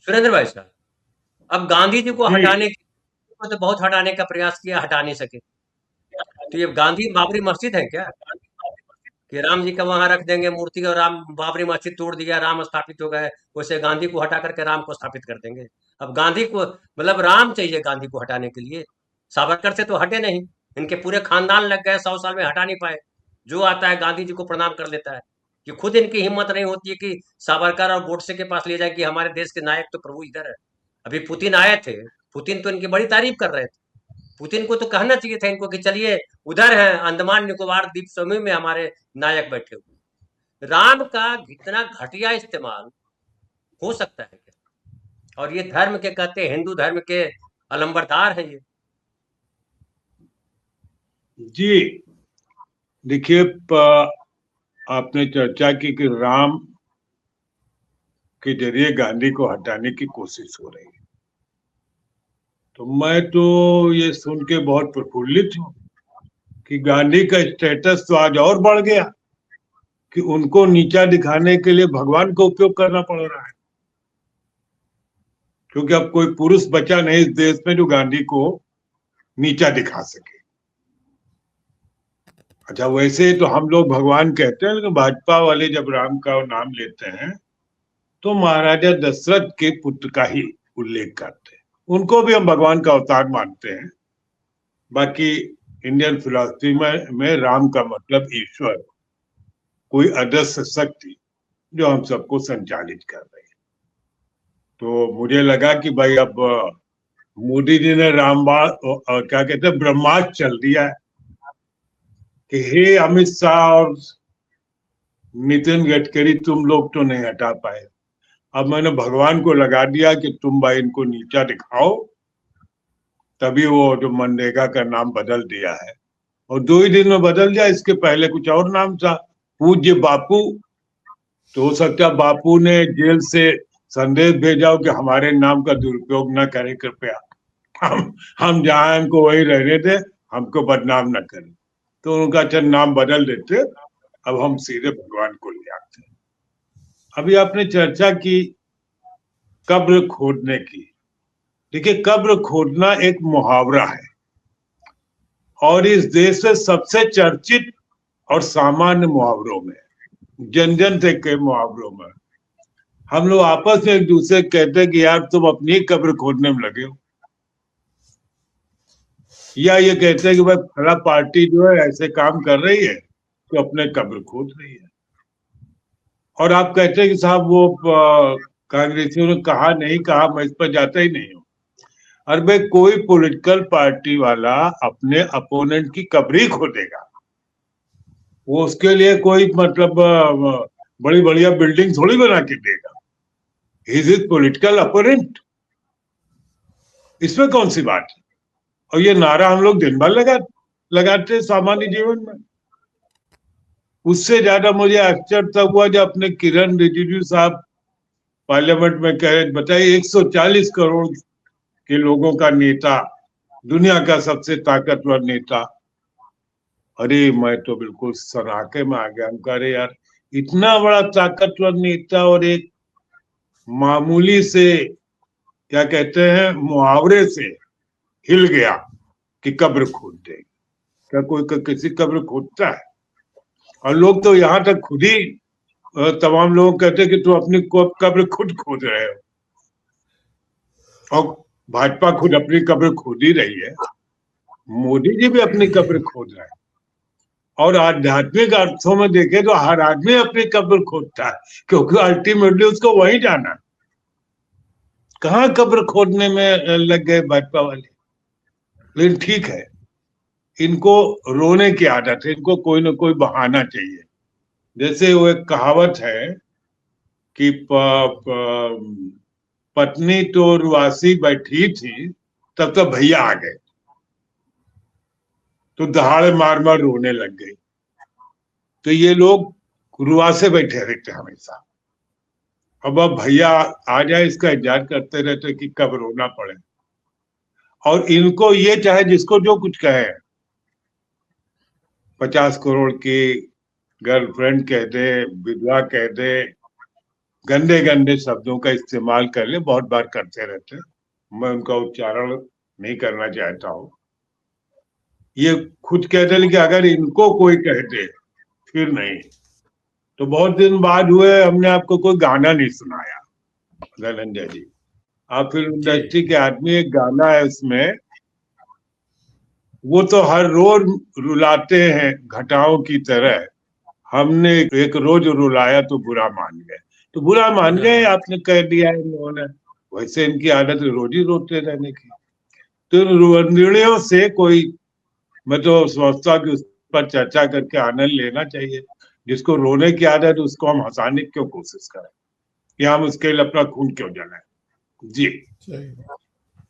सुरेंद्र भाई साहब, अब गांधी जी को जी। हटाने को तो बहुत हटाने का प्रयास किया, हटा नहीं सके। तो ये गांधी बाबरी मस्जिद है क्या कि राम जी का वहां रख देंगे मूर्ति और राम बाबरी मस्जिद तोड़ दिया, राम स्थापित हो गए, वैसे गांधी को हटा करके राम को स्थापित कर देंगे। अब गांधी को मतलब राम चाहिए गांधी को हटाने के लिए। सावरकर से तो हटे नहीं, इनके पूरे खानदान लग गए, 100 साल में हटा नहीं पाए। जो आता है गांधी जी को प्रणाम कर लेता है। कि खुद इनकी हिम्मत नहीं होती है कि सावरकर और गोडसे के पास ले जाए कि हमारे देश के नायक तो प्रभु इधर है। अभी पुतिन आए थे, पुतिन तो इनकी बड़ी तारीफ कर रहे थे। पुतिन को तो कहना चाहिए था इनको कि चलिए, उधर है अंडमान निकोबार द्वीप समूह में हमारे नायक बैठे हुए। राम का इतना घटिया इस्तेमाल हो सकता है क्या? और ये धर्म के कहते हैं, हिंदू धर्म के अलंबरदार है ये। जी, देखिए, आपने चर्चा की कि राम के जरिए गांधी को हटाने की कोशिश हो रही है। तो मैं तो ये सुन के बहुत प्रफुल्लित हूँ कि गांधी का स्टेटस तो आज और बढ़ गया, कि उनको नीचा दिखाने के लिए भगवान का उपयोग करना पड़ रहा है। क्योंकि अब कोई पुरुष बचा नहीं इस देश में जो गांधी को नीचा दिखा सके। अच्छा, वैसे तो हम लोग भगवान कहते हैं, लेकिन भाजपा वाले जब राम का नाम लेते हैं तो महाराजा दशरथ के पुत्र का ही उल्लेख करते हैं। उनको भी हम भगवान का अवतार मानते हैं। बाकी इंडियन फिलॉसफी में राम का मतलब ईश्वर, कोई अदृश्य शक्ति जो हम सबको संचालित कर रही है। तो मुझे लगा कि भाई अब मोदी जी ने रामबाण और क्या कहते हैं ब्रह्मास्त्र चल दिया है कि हे अमित शाह और नितिन गडकरी, तुम लोग तो नहीं हटा पाए। अब मैंने भगवान को लगा दिया कि तुम भाई इनको नीचा दिखाओ। तभी वो जो मनरेगा का नाम बदल दिया है, और 2 ही दिन में बदल दिया। इसके पहले कुछ और नाम था, पूज्य बापू। तो हो सकता है बापू ने जेल से संदेश भेजा हो कि हमारे नाम का दुरुपयोग न करें कृपया। हम जहाँ हैं हमको वही रहने दे, हमको बदनाम न करें। तो उनका चंद नाम बदल देते, अब हम सीधे भगवान को ले आते हैं। अभी आपने चर्चा की कब्र खोदने की। देखिए, कब्र खोदना एक मुहावरा है, और इस देश में सबसे चर्चित और सामान्य मुहावरों में, जन जन से के मुहावरों में, हम लोग आपस में एक दूसरे कहते हैं कि यार तुम अपनी ही कब्र खोदने में लगे हो, या ये कहते हैं कि भाई फला पार्टी जो है ऐसे काम कर रही है तो अपने कब्र खोद रही है। और आप कहते हैं कि साहब वो कांग्रेसियों ने कहा नहीं कहा, मैं इस पर जाता ही नहीं हूँ। और भाई कोई पॉलिटिकल पार्टी वाला अपने अपोनेंट की कब्र ही खोदेगा? वो उसके लिए कोई मतलब बड़ी बढ़िया बिल्डिंग थोड़ी बना के देगा। इज इज पॉलिटिकल अपोनेंट, इसमें कौन सी बात है? और ये नारा हम लोग दिन भर लगाते हैं सामान्य जीवन में। उससे ज्यादा मुझे आश्चर्य तब हुआ जब अपने किरण रिजिजू साहब पार्लियामेंट में कह रहे, बताइए 140 करोड़ के लोगों का नेता, दुनिया का सबसे ताकतवर नेता। अरे मैं तो बिल्कुल सराके में आ गया। हम कह रहे यार, इतना बड़ा ताकतवर नेता और एक मामूली से क्या कहते हैं मुहावरे से हिल गया कि कब्र खोद दे। क्या कोई किसी कब्र खोदता है? और लोग तो यहाँ तक खुद ही तमाम लोग कहते हैं कि तुम अपनी कब्र खुद खोद रहे हो। और भाजपा खुद अपनी कब्र खोद ही रही है, मोदी जी भी अपनी कब्र खोद रहे हैं। और आध्यात्मिक अर्थों में देखें तो हर आदमी अपनी कब्र खोदता है, क्योंकि अल्टीमेटली उसको वहीं जाना है। कहाँ कब्र खोदने में लग गए भाजपा वाले। लेकिन ठीक है, इनको रोने की आदत है, इनको कोई ना कोई बहाना चाहिए। जैसे वो एक कहावत है कि पत्नी तो उर्वशी बैठी थी, तब तक भैया आ गए, तो दहाड़े मार मार रोने लग गई। तो ये लोग उर्वासे बैठे रहते हमेशा। अब भैया आ जाए इसका इंतजार करते रहते कि कब रोना पड़े। और इनको ये चाहे जिसको जो कुछ कहे, 50 करोड़ की गर्लफ्रेंड कह दे, विधवा कह दे, गंदे गंदे शब्दों का इस्तेमाल कर ले, बहुत बार करते रहते हैं, मैं उनका उच्चारण नहीं करना चाहता हूँ। ये खुद कहते हैं कि अगर इनको कोई कहते फिर नहीं। तो बहुत दिन बाद हुए हमने आपको कोई गाना नहीं सुनाया धनंजय जी। आप फिल्म इंडस्ट्री के आदमी, एक गाना है उसमें, वो तो हर रोज रुलाते हैं घटाओं की तरह, हमने एक रोज रुलाया तो बुरा मान गए। तो बुरा मान गए आपने कह दिया है इन्होंने, वैसे इनकी आदत रोज ही रोते रहने की। तो इन निर्णयों से कोई, मैं तो समझता कि उस पर चर्चा करके आनंद लेना चाहिए। जिसको रोने की आदत है उसको हम हंसाने की क्यों कोशिश करें, या हम उसके लिए अपना खून क्यों जलाएं। जी। सही।